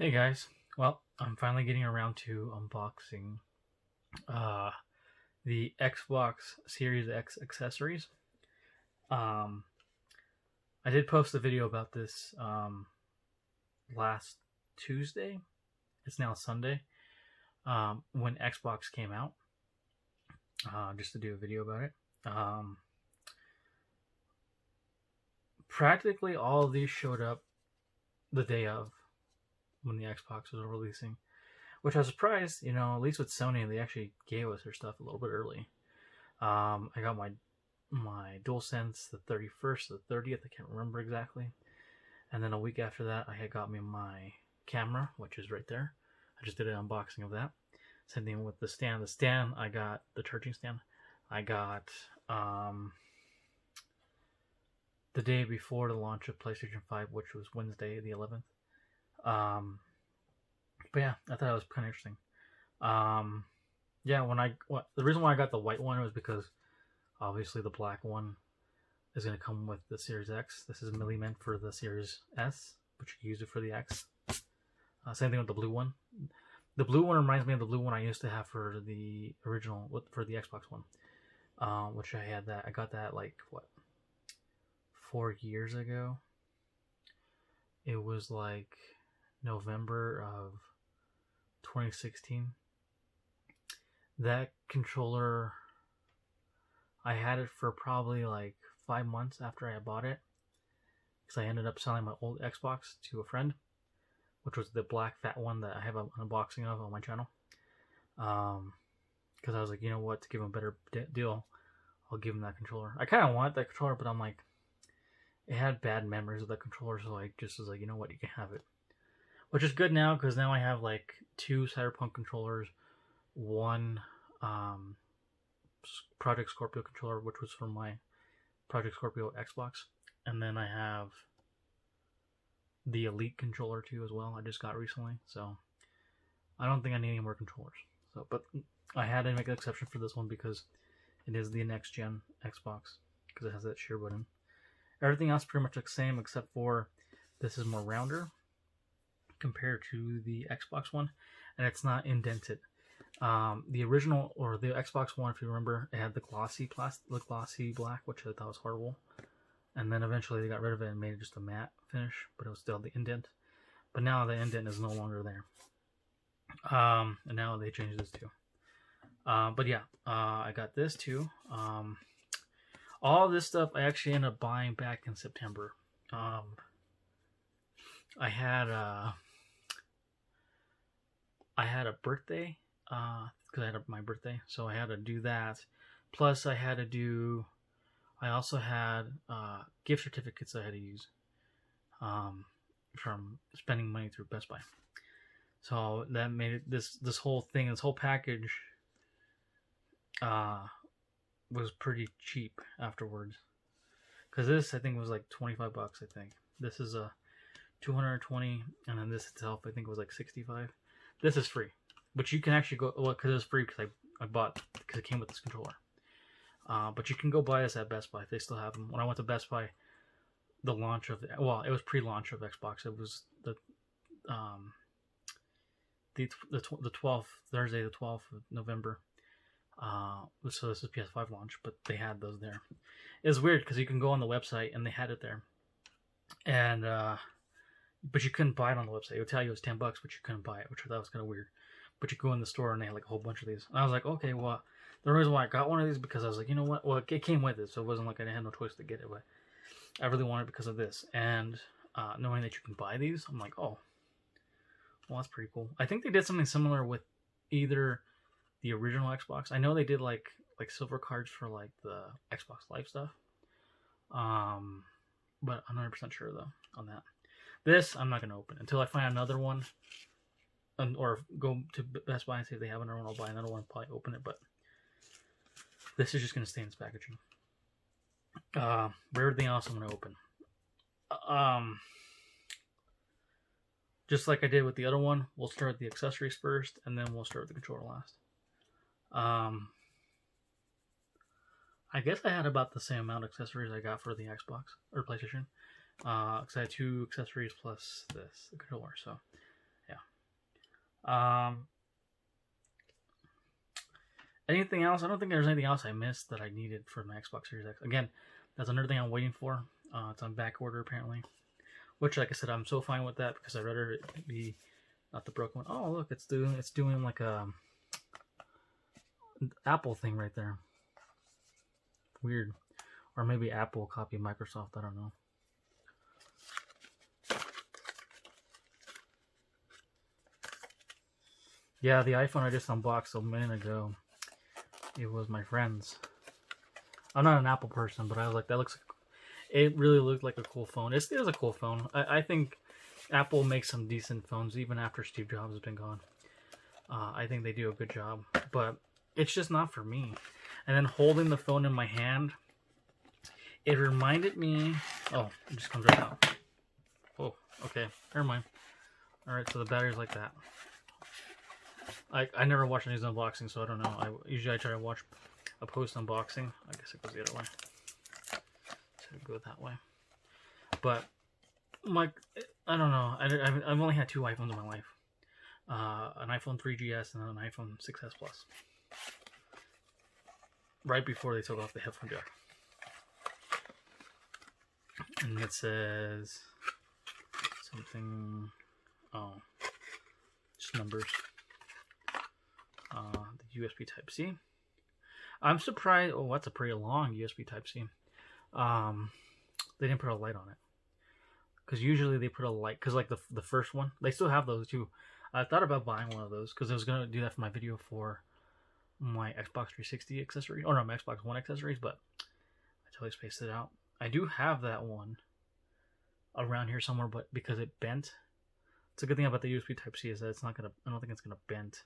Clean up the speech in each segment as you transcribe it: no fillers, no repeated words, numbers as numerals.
Hey guys, well, I'm finally getting around to unboxing uh, the Xbox Series X accessories. Um, I did post a video about this last Tuesday. It's now Sunday when Xbox came out, just to do a video about it. Practically all of these showed up the day of when the Xbox was releasing, which I was surprised. At least with Sony, they actually gave us their stuff a little bit early. I got my DualSense the 31st, the 30th, I can't remember exactly. And then a week after that, I had got me my camera, which is right there. I just did an unboxing of that. Same thing with the stand. The stand, I got the charging stand. I got the day before the launch of PlayStation 5, which was Wednesday, the 11th. But yeah, I thought it was kind of interesting. Yeah, the reason why I got the white one was because obviously the black one is going to come with the Series X. This is mainly meant for the Series S, but you can use it for the X. Same thing with the blue one. The blue one reminds me of the blue one I used to have for the original, for the Xbox One, which I got that like 4 years ago. It was like November of 2016. That controller, I had it for probably like 5 months after I bought it, because I ended up selling my old Xbox to a friend, which was the black fat one that I have an unboxing of on my channel. Because I was like, you know what, to give him a better deal, I'll give him that controller. I kind of want that controller, but I'm like, it had bad memories of that controller, so I just was like, you know what, you can have it. Which is good now, because now I have like 2 Cyberpunk controllers, one Project Scorpio controller, which was from my Project Scorpio Xbox, and then I have the Elite controller too as well. I just got recently, so I don't think I need any more controllers. So, but I had to make an exception for this one because it is the next gen Xbox, because it has that share button. Everything else pretty much the same, except for this is more rounder compared to the Xbox One, and it's not indented. The original, or the Xbox One, if you remember, it had the glossy black, which I thought was horrible. And then eventually they got rid of it and made it just a matte finish, but it was still the indent. But now the indent is no longer there. And now they changed this too. But yeah, I got this too. All this stuff I actually ended up buying back in September. I had a birthday, because I had my birthday, so I had to do that. Plus, I also had gift certificates I had to use from spending money through Best Buy. So that made it this whole package was pretty cheap afterwards. Because this, I think, was like $25. I think this is a 220, and then this itself, I think, was like 65. This is free, but you can actually go, well, because it was free because I bought, because it came with this controller. But you can go buy this at Best Buy. They still have them. When I went to Best Buy, the launch of, it was pre-launch of Xbox. It was the 12th, Thursday, the 12th of November. So this is PS5 launch, but they had those there. It's weird because you can go on the website and they had it there, and but you couldn't buy it on the website. It would tell you it was $10, but you couldn't buy it, which I thought was kind of weird. But you go in the store and they had like a whole bunch of these. And I was like, okay, well, the reason why I got one of these because I was like, you know what? Well, it came with it, so it wasn't like I had no choice to get it. But I really wanted it because of this, and knowing that you can buy these, I'm like, oh, well, that's pretty cool. I think they did something similar with either the original Xbox. I know they did like silver cards for like the Xbox Live stuff. But I'm not 100% sure though on that. This I'm not gonna open until I find another one, or go to Best Buy and see if they have another one. I'll buy another one, probably open it. But this is just gonna stay in its packaging. But everything else I'm gonna open. Just like I did with the other one, we'll start the accessories first, and then we'll start with the controller last. I guess I had about the same amount of accessories I got for the Xbox or PlayStation. Because I had 2 accessories plus the controller. So, yeah. Um, anything else? I don't think there's anything else I missed that I needed for my Xbox Series X. Again, that's another thing I'm waiting for. It's on back order apparently, which, like I said, I'm so fine with that because I'd rather it be not the broken one. Oh, look, it's doing like a Apple thing right there. Weird, or maybe Apple copied Microsoft. I don't know. Yeah, the iPhone I just unboxed a minute ago. It was my friend's. I'm not an Apple person, but I was like, that looks. It really looked like a cool phone. It is a cool phone. I think Apple makes some decent phones even after Steve Jobs has been gone. I think they do a good job, but it's just not for me. And then holding the phone in my hand, it reminded me. Oh, it just comes right out. Oh, okay, never mind. All right, so the battery's like that. I never watch any unboxing, so I don't know. Usually I try to watch a post unboxing. I guess it goes the other way. So go that way. But I don't know. I've only had 2 iPhones in my life. An iPhone 3GS and an iPhone 6s Plus. Right before they took off the headphone jack. And it says something. Oh, just numbers. The USB Type-C. I'm surprised. Oh, that's a pretty long USB Type-C. They didn't put a light on it. Because usually they put a light. Because like the first one, they still have those too. I thought about buying one of those because I was gonna do that for my video for my Xbox 360 accessory, or no, my Xbox One accessories, but I totally spaced it out. I do have that one around here somewhere, but because it bent. It's a good thing about the USB Type-C is that it's not gonna. I don't think it's gonna bend.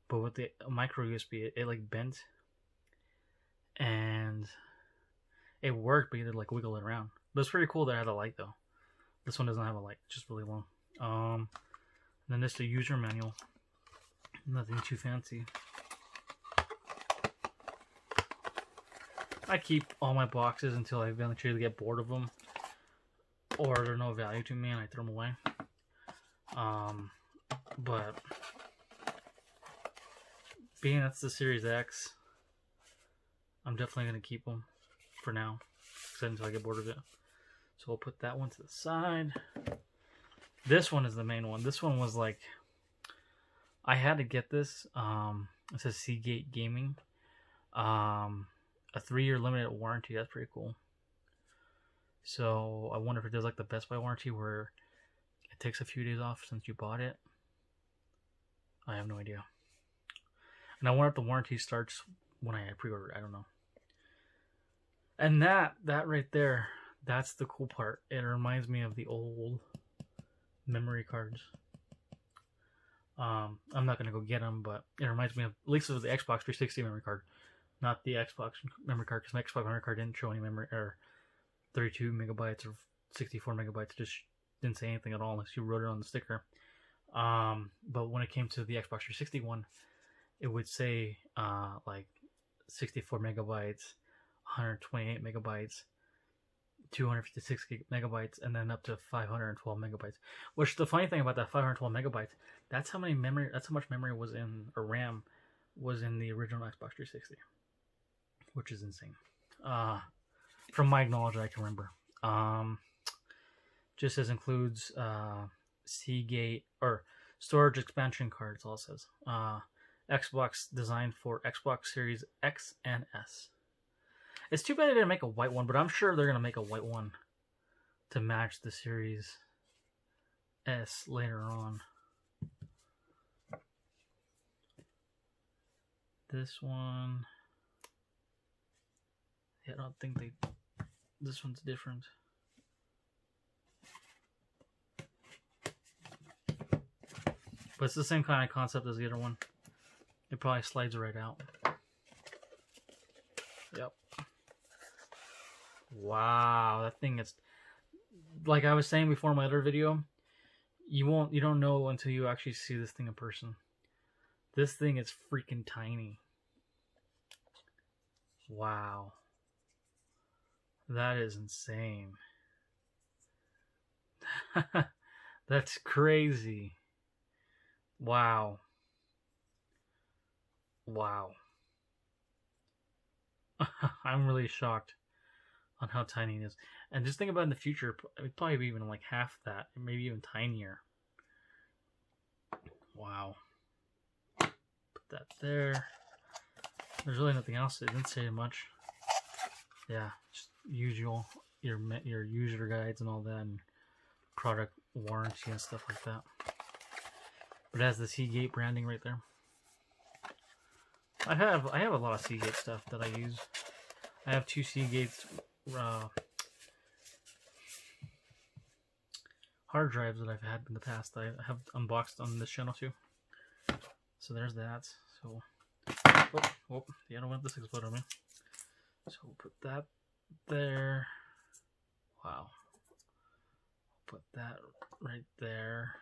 But with the micro USB, it like bent, and it worked, but you had to like wiggle it around. But it's pretty cool that I had a light though. This one doesn't have a light, just really long. And then this is the user manual. Nothing too fancy. I keep all my boxes until I eventually get bored of them, or they're no value to me, and I throw them away. But being that's the Series X, I'm definitely gonna keep them for now, until I get bored of it. So we'll put that one to the side. This one is the main one. This one was like, I had to get this. It says Seagate Gaming. A 3-year limited warranty. That's pretty cool. So I wonder if it does like the Best Buy warranty where it takes a few days off since you bought it. I have no idea. And I wonder if the warranty starts when I pre-ordered. I don't know. And that right there, that's the cool part. It reminds me of the old memory cards. I'm not gonna go get them, but it reminds me of at least of the Xbox 360 memory card, not the Xbox memory card, because my Xbox memory card didn't show any memory, or 32 megabytes or 64 megabytes. It just didn't say anything at all unless you wrote it on the sticker. But when it came to the Xbox 360 one, it would say like 64 megabytes, 128 megabytes, 256 megabytes, and then up to 512 megabytes. Which the funny thing about that 512 megabytes, that's how much memory was in, or RAM was in the original Xbox 360, which is insane. From my knowledge, I can remember. Just as includes Seagate or storage expansion cards. All it says. Xbox designed for Xbox Series X and S. It's too bad they didn't make a white one, but I'm sure they're going to make a white one to match the Series S later on. This one, yeah, I don't think this one's different. But it's the same kind of concept as the other one. It probably slides right out. Yep. Wow, that thing is, like I was saying before in my other video, you don't know until you actually see this thing in person. This thing is freaking tiny. Wow. That is insane. That's crazy. Wow. Wow. I'm really shocked on how tiny it is. And just think about in the future, it'd probably be even like half that, maybe even tinier. Wow. Put that there. There's really nothing else. It didn't say much. Yeah, just usual your user guides and all that, and product warranty and stuff like that. But it has the Seagate branding right there. I have a lot of Seagate stuff that I use. I have 2 Seagates hard drives that I've had in the past. I have unboxed on this channel too. So there's that. So yeah, I don't want this to explode on me. So we'll put that there. Wow. Put that right there.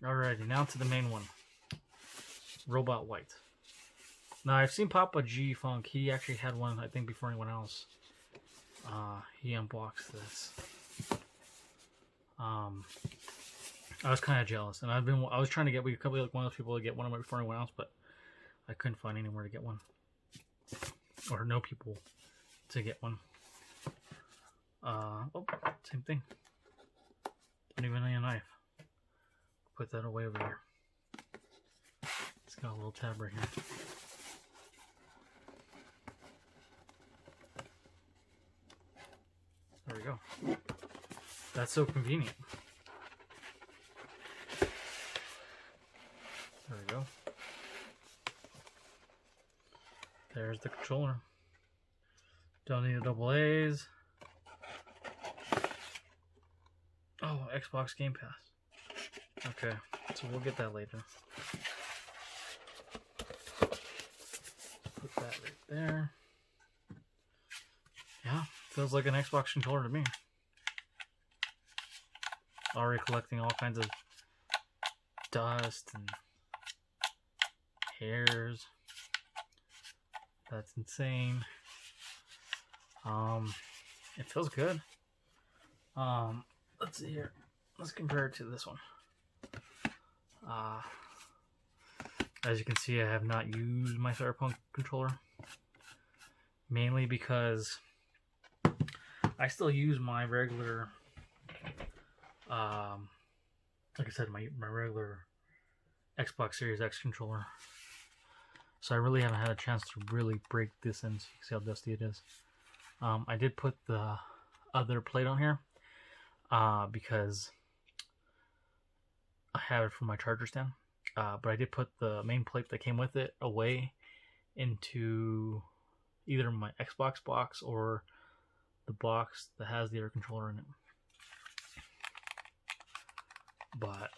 Alrighty, now to the main one. Robot White. Now I've seen Papa G Funk. He actually had one, I think, before anyone else. He unboxed this. I was kind of jealous, and I was trying to get like one of those people to get one of them before anyone else, but I couldn't find anywhere to get one, or no people to get one. Oh, same thing. Don't even need a knife. Put that away over there. It's got a little tab right here. There we go. That's so convenient. There we go. There's the controller. Don't need a double A's. Oh, Xbox Game Pass. Okay, so we'll get that later. Put that right there. Yeah, feels like an Xbox controller to me. Already collecting all kinds of dust and hairs. That's insane. It feels good. Let's see here. Let's compare it to this one. As you can see, I have not used my Cyberpunk controller, mainly because I still use my regular, like I said, my regular Xbox Series X controller. So I really haven't had a chance to really break this in, so you can see how dusty it is. I did put the other plate on here because I have it for my charger stand. But I did put the main plate that came with it away into either my Xbox box or the box that has the other controller in it. But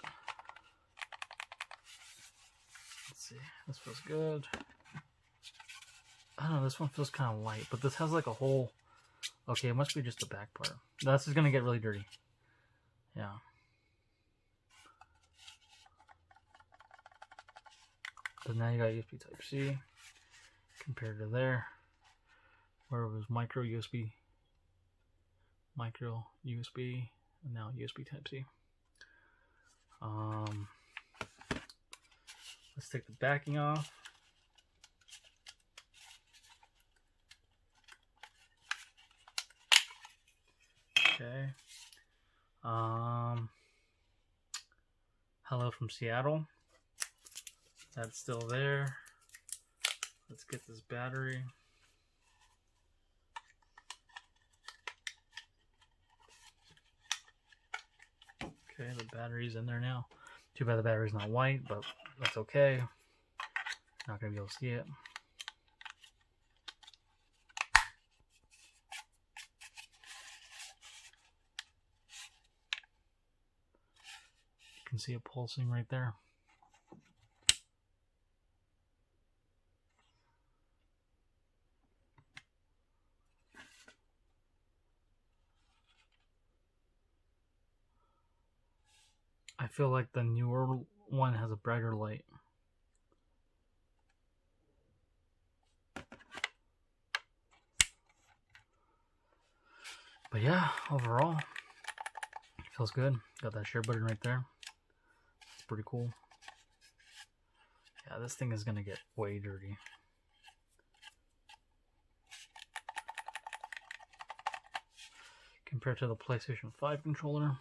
let's see, this feels good. I don't know, this one feels kind of light, but this has like a whole... Okay, it must be just the back part. This is going to get really dirty. Yeah. So now you got USB Type-C compared to there, where it was micro USB, and now USB Type-C. Let's take the backing off. Okay. Hello from Seattle. That's still there. Let's get this battery. Okay, the battery's in there now. Too bad the battery's not white, but that's okay. Not gonna be able to see it. You can see it pulsing right there. I feel like the newer one has a brighter light. But yeah, overall, it feels good. Got that share button right there. It's pretty cool. Yeah, this thing is gonna get way dirty. Compared to the PlayStation 5 controller.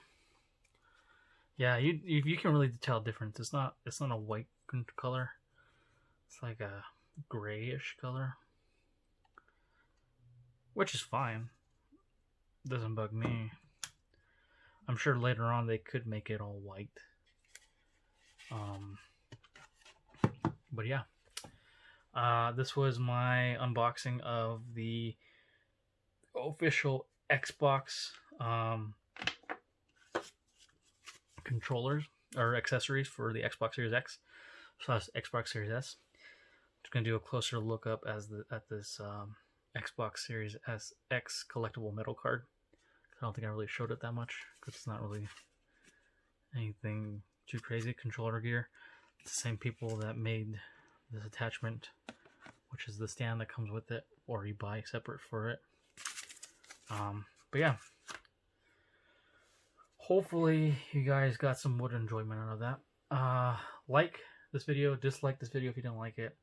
Yeah, you can really tell difference. It's not a white color. It's like a grayish color, which is fine. Doesn't bug me. I'm sure later on they could make it all white. But yeah, this was my unboxing of the official Xbox controllers or accessories for the Xbox Series X / Xbox Series S. Just gonna do a closer look up at this Xbox Series X collectible metal card. I don't think I really showed it that much because it's not really anything too crazy. Controller gear. It's the same people that made this attachment, which is the stand that comes with it, or you buy separate for it. But yeah, hopefully you guys got some wood enjoyment out of that. Like this video, dislike this video if you didn't like it.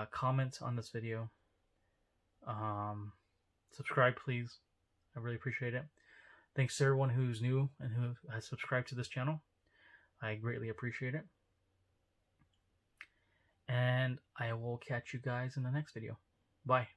Comment on this video. Subscribe, please. I really appreciate it. Thanks to everyone who's new and who has subscribed to this channel. I greatly appreciate it. And I will catch you guys in the next video. Bye.